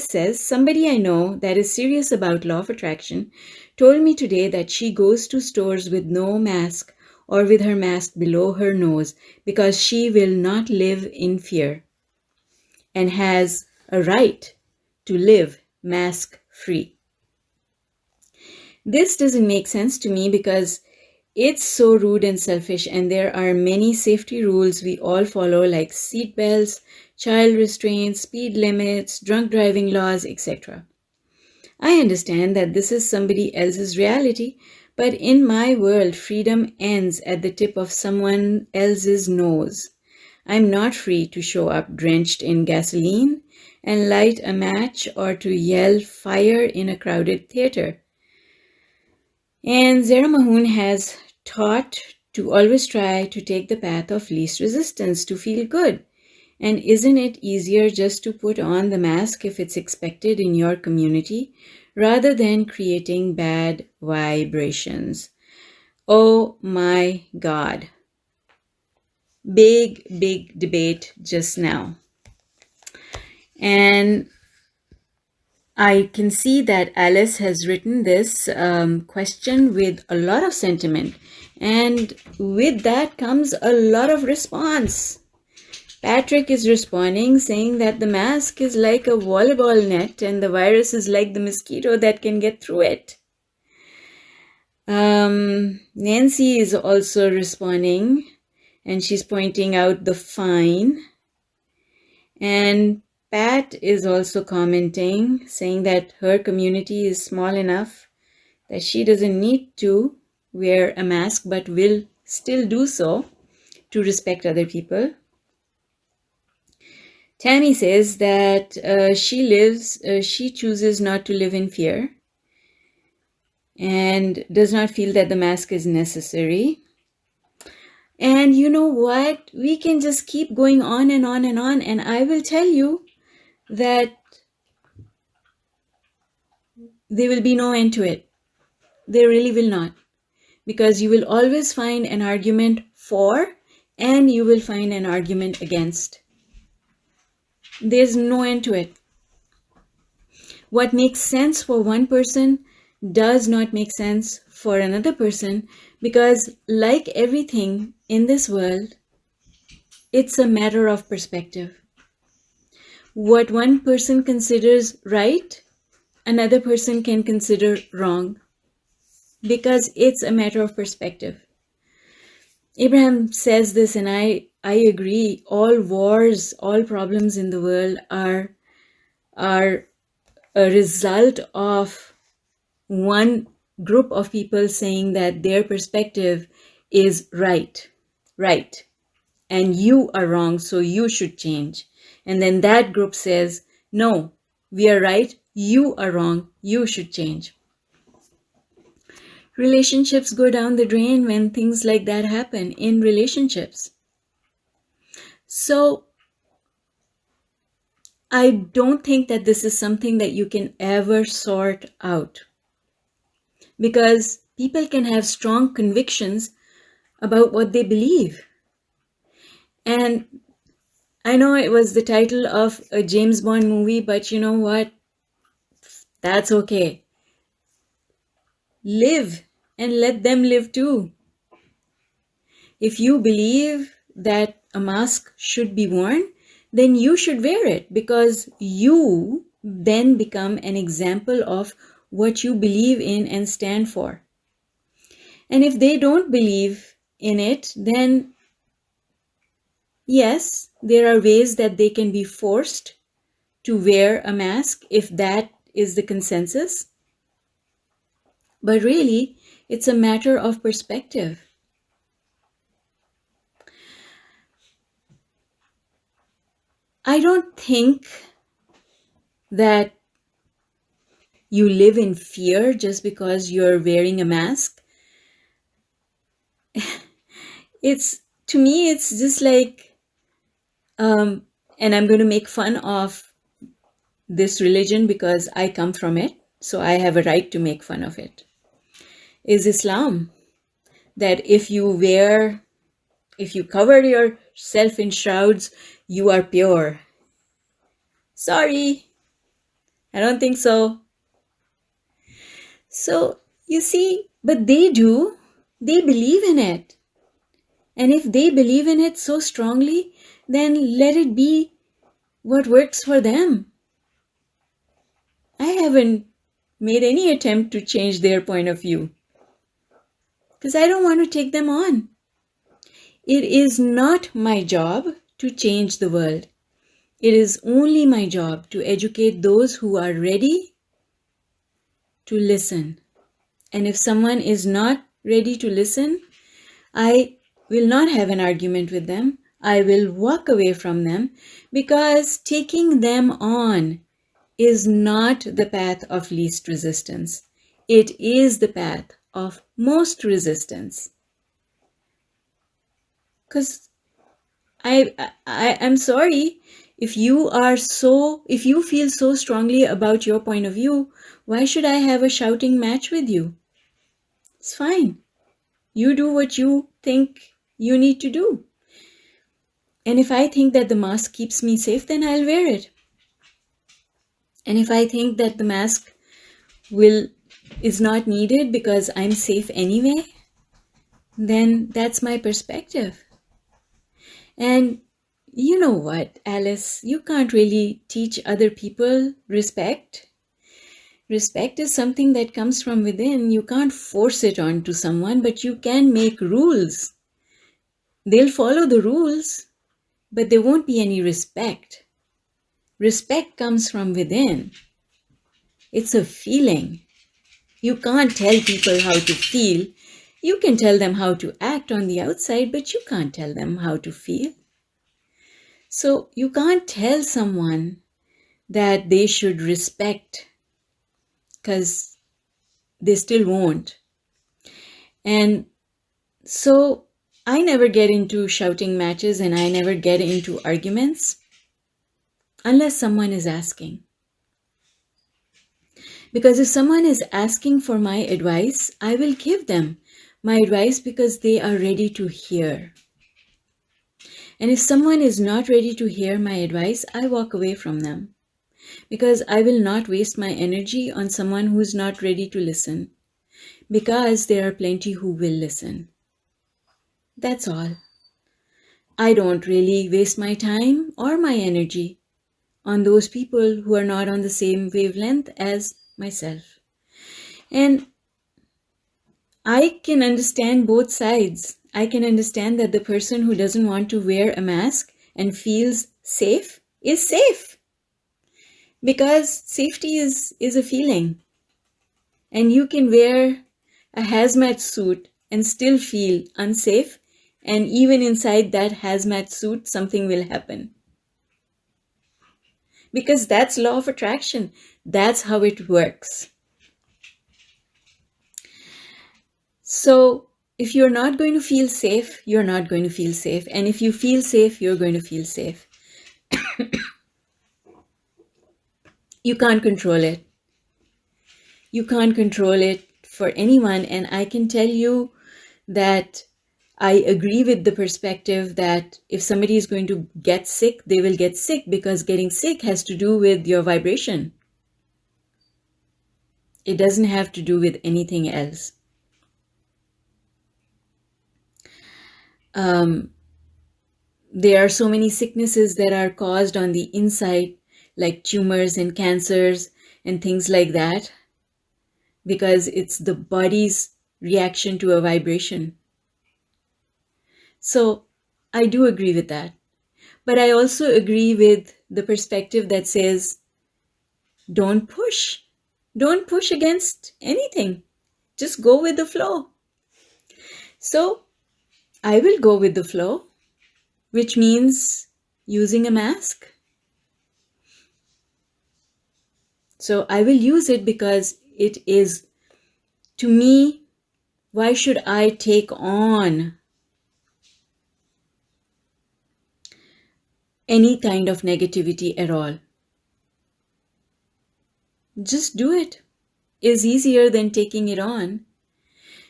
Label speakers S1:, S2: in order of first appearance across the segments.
S1: Alice says, somebody I know that is serious about law of attraction told me today that she goes to stores with no mask or with her mask below her nose because she will not live in fear and has a right to live mask-free. This doesn't make sense to me because it's so rude and selfish, and there are many safety rules we all follow, like seat belts, child restraints, speed limits, drunk driving laws, etc. I understand that this is somebody else's reality, but in my world, freedom ends at the tip of someone else's nose. I'm not free to show up drenched in gasoline and light a match or to yell fire in a crowded theater. And ZMAHOON has taught to always try to take the path of least resistance to feel good. And isn't it easier just to put on the mask if it's expected in your community rather than creating bad vibrations? Oh my God. Big debate just now. And I can see that Alice has written this question with a lot of sentiment, and with that comes a lot of response. Patrick is responding, saying that the mask is like a volleyball net and the virus is like the mosquito that can get through it. Nancy is also responding, and she's pointing out the fine. And Pat is also commenting, saying that her community is small enough that she doesn't need to wear a mask but will still do so to respect other people. Tammy says that she chooses not to live in fear and does not feel that the mask is necessary. And you know what? We can just keep going on and on and on, and I will tell you that there will be no end to it. There really will not. Because you will always find an argument for and you will find an argument against. There's no end to it. What makes sense for one person does not make sense for another person, because like everything in this world, it's a matter of perspective. What one person considers right, another person can consider wrong, because it's a matter of perspective. Abraham says this, and I agree. All wars, all problems in the world are a result of one group of people saying that their perspective is right, and you are wrong, so you should change. And then that group says, no, we are right, you are wrong, you should change. Relationships go down the drain when things like that happen in relationships. So I don't think that this is something that you can ever sort out, because people can have strong convictions about what they believe. And I know it was the title of a James Bond movie, but you know what? That's okay. Live and let them live too. If you believe that a mask should be worn, then you should wear it, because you then become an example of what you believe in and stand for. And if they don't believe in it, then yes, there are ways that they can be forced to wear a mask if that is the consensus. But really, it's a matter of perspective. I don't think that you live in fear just because you're wearing a mask. To me, it's just like, and I'm going to make fun of this religion because I come from it, so I have a right to make fun of it, is Islam. That if you cover yourself in shrouds, you are pure. Sorry, I don't think so. So, you see, but they do. They believe in it. And if they believe in it so strongly, then let it be what works for them. I haven't made any attempt to change their point of view because I don't want to take them on. It is not my job to change the world. It is only my job to educate those who are ready to listen. And if someone is not ready to listen, I will not have an argument with them. I will walk away from them because taking them on is not the path of least resistance. It is the path of most resistance. Because I'm sorry, if you feel so strongly about your point of view, why should I have a shouting match with you? It's fine. You do what you think you need to do. And if I think that the mask keeps me safe, then I'll wear it. And if I think that the mask is not needed because I'm safe anyway, then that's my perspective. And you know what, Alice, you can't really teach other people respect. Respect is something that comes from within. You can't force it onto someone, but you can make rules. They'll follow the rules, but there won't be any respect. Respect comes from within. It's a feeling. You can't tell people how to feel. You can tell them how to act on the outside, but you can't tell them how to feel. So you can't tell someone that they should respect because they still won't. And so I never get into shouting matches and I never get into arguments unless someone is asking. Because if someone is asking for my advice, I will give them my advice because they are ready to hear. And if someone is not ready to hear my advice, I walk away from them because I will not waste my energy on someone who is not ready to listen, because there are plenty who will listen. That's all. I don't really waste my time or my energy on those people who are not on the same wavelength as myself. And I can understand both sides. I can understand that the person who doesn't want to wear a mask and feels safe is safe, because safety is a feeling. And you can wear a hazmat suit and still feel unsafe, and even inside that hazmat suit something will happen. Because that's law of attraction. That's how it works. So if you're not going to feel safe, you're not going to feel safe. And if you feel safe, you're going to feel safe. You can't control it. You can't control it for anyone. And I can tell you that I agree with the perspective that if somebody is going to get sick, they will get sick, because getting sick has to do with your vibration. It doesn't have to do with anything else. There are so many sicknesses that are caused on the inside, like tumors and cancers and things like that, because it's the body's reaction to a vibration. So I do agree with that. But I also agree with the perspective that says, don't push. Don't push against anything. Just go with the flow. So I will go with the flow, which means using a mask. So I will use it because it is, to me, why should I take on any kind of negativity at all? Just do it is easier than taking it on.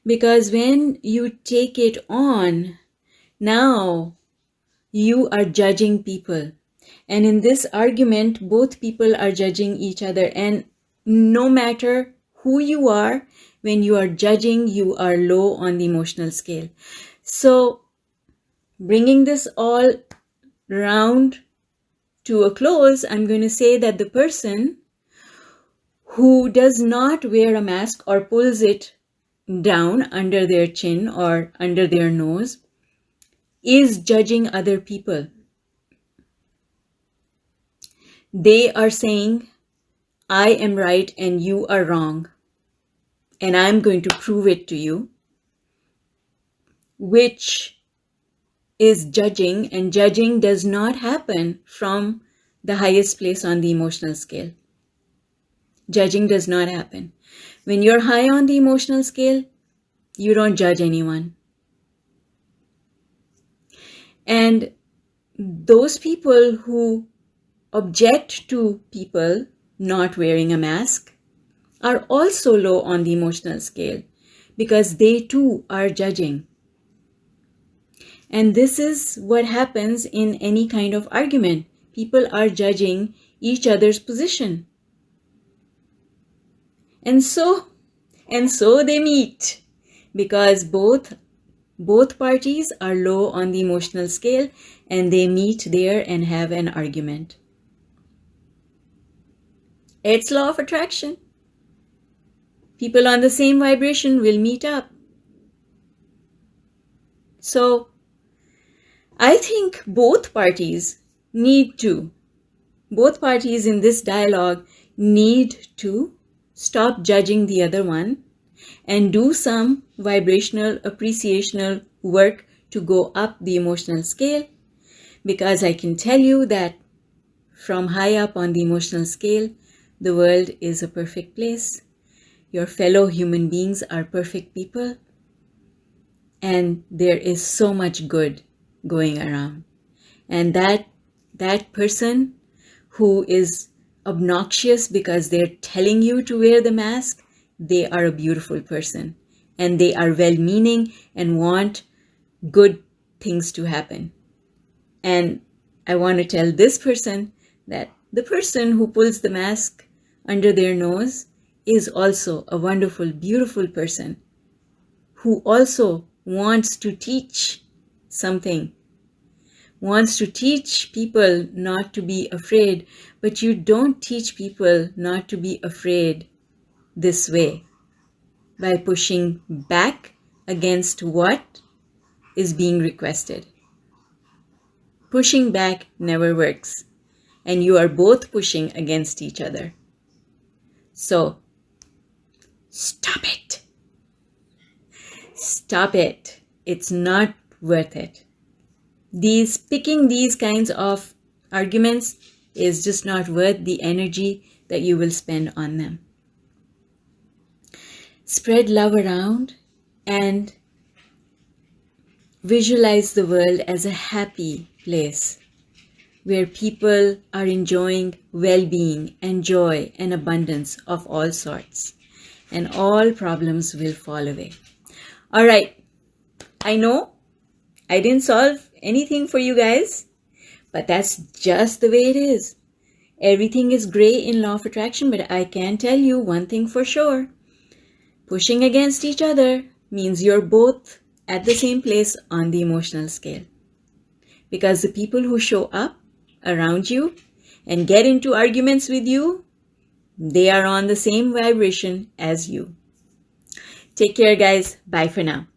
S1: Because when you take it on, now you are judging people. And in this argument, both people are judging each other. And no matter who you are, when you are judging, you are low on the emotional scale. So bringing this all round to a close, I'm going to say that the person who does not wear a mask or pulls it down under their chin or under their nose is judging other people. They are saying, I am right and you are wrong, and I'm going to prove it to you, which is judging, and judging does not happen from the highest place on the emotional scale. Judging does not happen. When you're high on the emotional scale, you don't judge anyone. And those people who object to people not wearing a mask are also low on the emotional scale because they too are judging. And this is what happens in any kind of argument. People are judging each other's position. And so they meet because both parties are low on the emotional scale, and they meet there and have an argument. It's law of attraction. People on the same vibration will meet up. So I think both parties in this dialogue need to stop judging the other one and do some vibrational, appreciational work to go up the emotional scale, because I can tell you that from high up on the emotional scale, the world is a perfect place. Your fellow human beings are perfect people, and there is so much good going around. And that person who is obnoxious because they're telling you to wear the mask, they are a beautiful person, and they are well-meaning and want good things to happen. And I want to tell this person that the person who pulls the mask under their nose is also a wonderful, beautiful person who also wants to teach something, wants to teach people not to be afraid. But you don't teach people not to be afraid this way, by pushing back against what is being requested. Pushing back never works, and you are both pushing against each other. So stop it. Stop it. It's not worth it. Picking these kinds of arguments is just not worth the energy that you will spend on them. Spread love around and visualize the world as a happy place where people are enjoying well-being and joy and abundance of all sorts, and all problems will fall away. All right, I know I didn't solve anything for you guys, but that's just the way it is. Everything is gray in law of attraction, but I can tell you one thing for sure. Pushing against each other means you're both at the same place on the emotional scale. Because the people who show up around you and get into arguments with you, they are on the same vibration as you. Take care, guys. Bye for now.